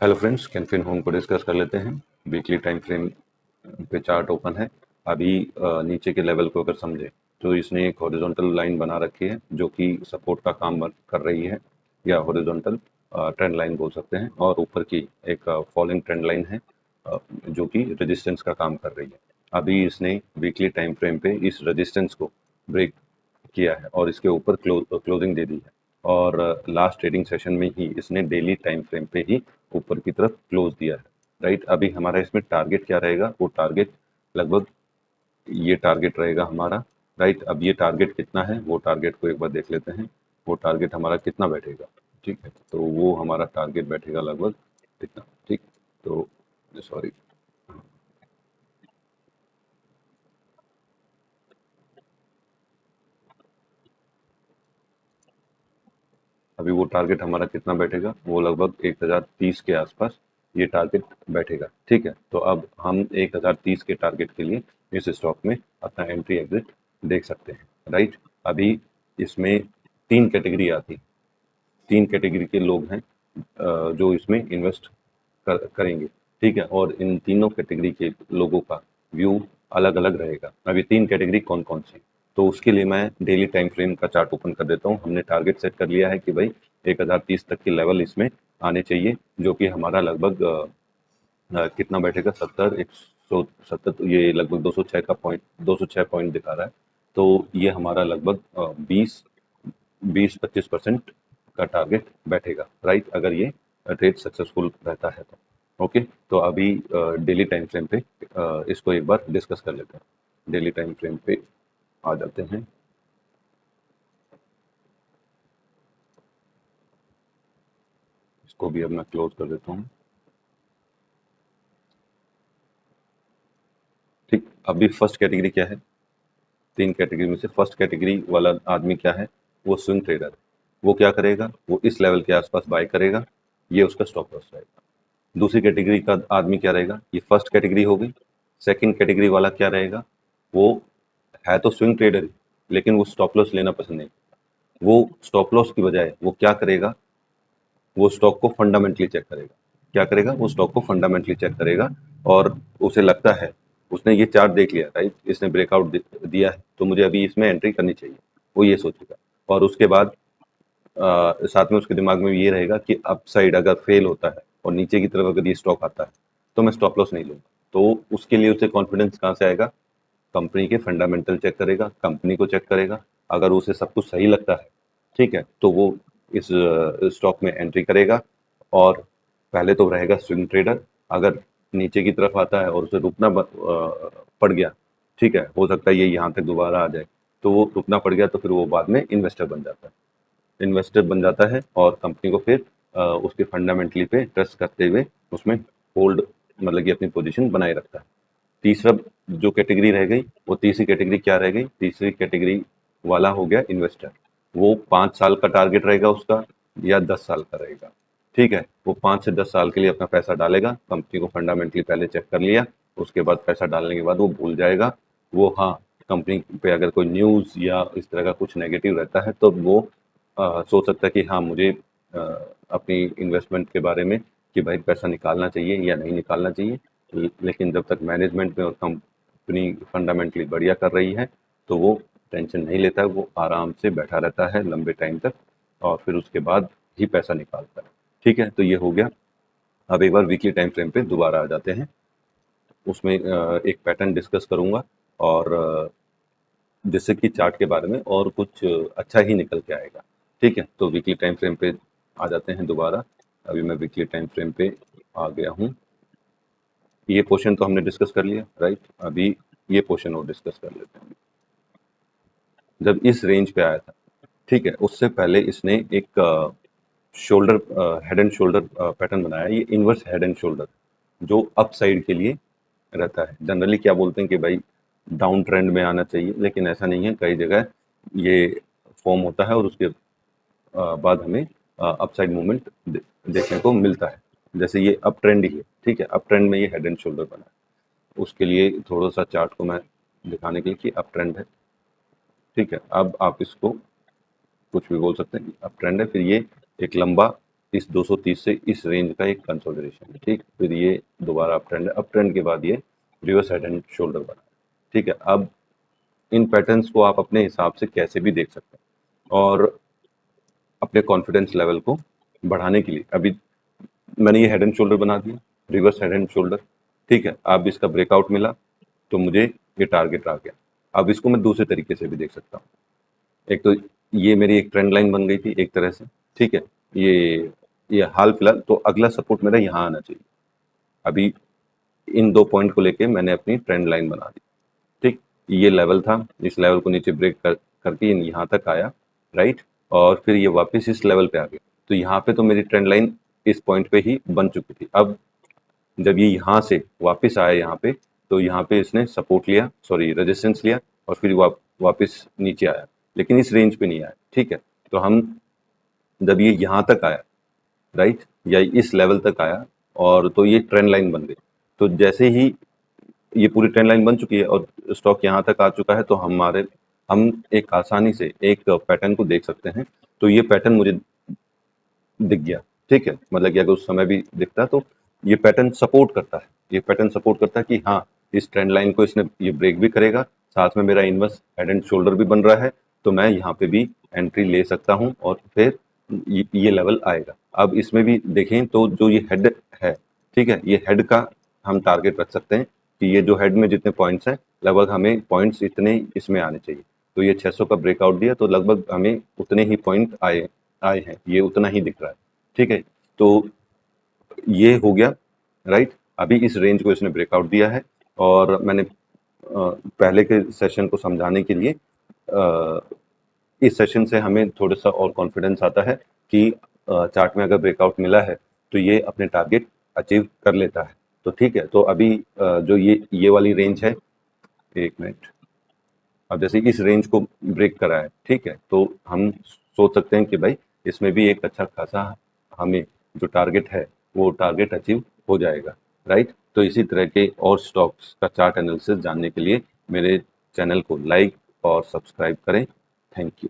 Hello friends, Can Fin home को discuss कर लेते हैं। वीकली टाइम फ्रेम पे चार्ट ओपन है। अभी नीचे के लेवल को अगर समझे तो इसने एक हॉरिजॉन्टल लाइन बना रखी है जो कि सपोर्ट का काम कर रही है, या हॉरिजॉन्टल ट्रेंड लाइन बोल सकते हैं। और ऊपर की एक फॉलिंग ट्रेंड लाइन है जो कि रेजिस्टेंस का काम कर रही है। अभी इसने वीकली टाइम फ्रेम पे इस रेजिस्टेंस को ब्रेक किया है और इसके ऊपर क्लोजिंग दे दी है। और लास्ट ट्रेडिंग सेशन में ही इसने डेली टाइम फ्रेम पे ही ऊपर की तरफ क्लोज दिया है। राइट, अभी हमारा इसमें टारगेट क्या रहेगा? वो टारगेट लगभग ये टारगेट रहेगा हमारा। राइट, अब ये टारगेट कितना है वो टारगेट को एक बार देख लेते हैं। वो टारगेट हमारा कितना बैठेगा? ठीक है, तो वो हमारा टारगेट बैठेगा लगभग कितना। ठीक, तो सॉरी, अभी वो टारगेट हमारा कितना बैठेगा? वो लगभग 1030 के आसपास ये टारगेट बैठेगा। ठीक है, तो अब हम 1030 के टारगेट के लिए इस स्टॉक में अपना एंट्री एग्जिट देख सकते हैं। राइट, अभी इसमें तीन कैटेगरी आती, तीन कैटेगरी के लोग हैं जो इसमें इन्वेस्ट करेंगे। ठीक है, और इन तीनों कैटेगरी के लोगों का व्यू अलग अलग रहेगा। अभी तीन कैटेगरी कौन कौन सी, तो उसके लिए मैं डेली टाइम फ्रेम का चार्ट ओपन कर देता हूँ। हमने टारगेट सेट कर लिया है कि भाई 1030 तक के लेवल इसमें आने चाहिए, जो कि हमारा लगभग कितना बैठेगा? 170, तो ये लगभग 206 का पॉइंट, 206 पॉइंट दिखा रहा है। तो ये हमारा लगभग 20-25% का टारगेट बैठेगा। राइट, अगर ये ट्रेड सक्सेसफुल रहता है तो ओके। तो अभी डेली टाइम फ्रेम पे इसको एक बार डिस्कस कर लेते हैं। डेली टाइम फ्रेम पे आ जाते हैं। इसको भी अब मैं क्लोज कर देता हूँ। ठीक, अभी फर्स्ट कैटेगरी क्या है? तीन कैटेगरी में से फर्स्ट कैटेगरी वाला आदमी क्या है? वो स्विंग ट्रेडर है। वो क्या करेगा? वो इस लेवल के आसपास बाय करेगा, ये उसका स्टॉप लॉस रहेगा। दूसरी कैटेगरी का आदमी क्या रहेगा? ये फर्स्ट कैटेगरी हो गई। सेकंड कैटेगरी वाला क्या रहेगा? वो है तो स्विंग ट्रेडर ही, लेकिन वो स्टॉप लॉस लेना पसंद नहीं। वो स्टॉप लॉस की बजाय वो क्या करेगा? वो स्टॉक को फंडामेंटली चेक करेगा। क्या करेगा? वो स्टॉक को फंडामेंटली चेक करेगा। और उसे लगता है, उसने ये चार्ट देख लिया, राइट, इसने ब्रेकआउट दिया है तो मुझे अभी इसमें एंट्री करनी चाहिए, वो ये सोचेगा। और उसके बाद साथ में उसके दिमाग में ये रहेगा कि अपसाइड अगर फेल होता है और नीचे की तरफ अगर ये स्टॉक आता है तो मैं स्टॉप लॉस नहीं लूंगा। तो उसके लिए उसे कॉन्फिडेंस कहाँ से आएगा? कंपनी के फंडामेंटल चेक करेगा, कंपनी को चेक करेगा। अगर उसे सब कुछ सही लगता है, ठीक है, तो वो इस स्टॉक में एंट्री करेगा। और पहले तो रहेगा स्विंग ट्रेडर। अगर नीचे की तरफ आता है और उसे रुकना पड़ गया, ठीक है, हो सकता है ये यहाँ तक दोबारा आ जाए, तो वो रुकना पड़ गया तो फिर वो बाद में इन्वेस्टर बन जाता है। इन्वेस्टर बन जाता है और कंपनी को फिर उसके फंडामेंटली पे ट्रस्ट करते हुए उसमें होल्ड, मतलब कि अपनी पोजीशन बनाए रखता है। तीसरा जो कैटेगरी रह गई, वो तीसरी कैटेगरी क्या रह गई? तीसरी कैटेगरी वाला हो गया इन्वेस्टर। वो 5 साल का टारगेट रहेगा उसका, या 10 साल का रहेगा। ठीक है, वो 5 से 10 साल के लिए अपना पैसा डालेगा। कंपनी को फंडामेंटली पहले चेक कर लिया, उसके बाद पैसा डालने के बाद वो भूल जाएगा। वो, हाँ, कंपनी पे अगर कोई न्यूज़ या इस तरह का कुछ नेगेटिव रहता है तो वो सोच सकता है कि हाँ, मुझे अपनी इन्वेस्टमेंट के बारे में कि भाई पैसा निकालना चाहिए या नहीं निकालना चाहिए। लेकिन जब तक मैनेजमेंट में और कंपनी फंडामेंटली बढ़िया कर रही है तो वो टेंशन नहीं लेता है, वो आराम से बैठा रहता है लंबे टाइम तक और फिर उसके बाद ही पैसा निकालता है। ठीक है, तो ये हो गया। अब एक बार वीकली टाइम फ्रेम पे दोबारा आ जाते हैं। उसमें एक पैटर्न डिस्कस करूंगा और जिससे कि चार्ट के बारे में और कुछ अच्छा ही निकल के आएगा। ठीक है, तो वीकली टाइम फ्रेम पे आ जाते हैं दोबारा। अभी मैं वीकली टाइम फ्रेम पे आ गया हूँ। ये पोर्शन तो हमने डिस्कस कर लिया, राइट। अभी ये पोर्शन और डिस्कस कर लेते हैं। जब इस रेंज पे आया था, ठीक है, उससे पहले इसने एक shoulder, head and shoulder pattern बनाया। ये इनवर्स हेड एंड शोल्डर जो अप साइड के लिए रहता है। जनरली क्या बोलते हैं कि भाई डाउन ट्रेंड में आना चाहिए, लेकिन ऐसा नहीं है। कई जगह ये फॉर्म होता है और उसके बाद हमें अपसाइड मूवमेंट देखने को मिलता है। जैसे ये अप ट्रेंड ही है, ठीक है, अप ट्रेंड में ये हेड एंड शोल्डर बना है। उसके लिए थोड़ा सा चार्ट को मैं दिखाने के लिए कि अप ट्रेंड है। ठीक है, अब आप इसको कुछ भी बोल सकते हैं, अप ट्रेंड है। फिर ये एक लंबा इस 230 से इस रेंज का एक कंसोलिडेशन है, ठीक। फिर ये दोबारा अप ट्रेंड के बाद ये रिवर्स हेड एंड शोल्डर बना, ठीक है। अब इन पैटर्न्स को आप अपने हिसाब से कैसे भी देख सकते हैं और अपने कॉन्फिडेंस लेवल को बढ़ाने के लिए अभी मैंने ये हेड एंड शोल्डर बना दिया, रिवर्स हेड एंड शोल्डर, ठीक है। अब इसका ब्रेकआउट मिला तो मुझे ये टारगेट आ गया। अब इसको मैं दूसरे तरीके से भी देख सकता हूँ। एक तो ये मेरी एक ट्रेंड लाइन बन गई थी एक तरह से, ठीक है। ये हाल फिलहाल तो अगला सपोर्ट मेरा यहाँ आना चाहिए। अभी इन 2 पॉइंट को लेके मैंने अपनी ट्रेंड लाइन बना दी, ठीक। ये लेवल था, इस लेवल को नीचे ब्रेक करके ये यहाँ तक आया, राइट। और फिर ये वापस इस लेवल पे आ गया। तो यहाँ पे तो मेरी ट्रेंड लाइन इस पॉइंट पे ही बन चुकी थी। अब जब ये यहाँ से वापस आया यहाँ पे, तो यहाँ पे इसने सपोर्ट लिया, सॉरी रेजिस्टेंस लिया और फिर वापस नीचे आया, लेकिन इस रेंज पे नहीं आया, ठीक है। तो हम जब ये यहाँ तक आया, राइट, या इस लेवल तक आया और तो ये ट्रेंड लाइन बन गई। तो जैसे ही ये पूरी ट्रेंड लाइन बन चुकी है और स्टॉक यहाँ तक आ चुका है, तो हम एक आसानी से एक पैटर्न को देख सकते हैं। तो ये पैटर्न मुझे दिख गया, ठीक है। मतलब कि अगर उस समय भी दिखता तो ये पैटर्न सपोर्ट करता है, ये पैटर्न सपोर्ट करता है कि हाँ, इस ट्रेंड लाइन को इसने ये ब्रेक भी करेगा, साथ में मेरा इनवर्स हेड एंड शोल्डर भी बन रहा है, तो मैं यहाँ पे भी एंट्री ले सकता हूँ और फिर ये लेवल आएगा। अब इसमें भी देखें तो जो ये हेड है, ठीक है, ये हेड का हम टारगेट रख सकते हैं कि ये जो हेड में जितने पॉइंट्स हैं, लगभग हमें पॉइंट्स इतने इसमें आने चाहिए। तो ये 600 का ब्रेकआउट दिया तो लगभग हमें उतने ही पॉइंट आए आए हैं, ये उतना ही दिख रहा है, ठीक है। तो ये हो गया, राइट। अभी इस रेंज को इसने ब्रेकआउट दिया है और मैंने पहले के सेशन को समझाने के लिए इस सेशन से हमें थोड़ा सा और कॉन्फिडेंस आता है कि चार्ट में अगर ब्रेकआउट मिला है तो ये अपने टारगेट अचीव कर लेता है। तो ठीक है, तो अभी जो ये वाली रेंज है, एक मिनट, अब जैसे इस रेंज को ब्रेक करा है, ठीक है, तो हम सोच सकते हैं कि भाई इसमें भी एक अच्छा खासा हमें जो टारगेट है वो टारगेट अचीव हो जाएगा, राइट। तो इसी तरह के और स्टॉक्स का चार्ट एनालिसिस जानने के लिए मेरे चैनल को लाइक और सब्सक्राइब करें। Thank you.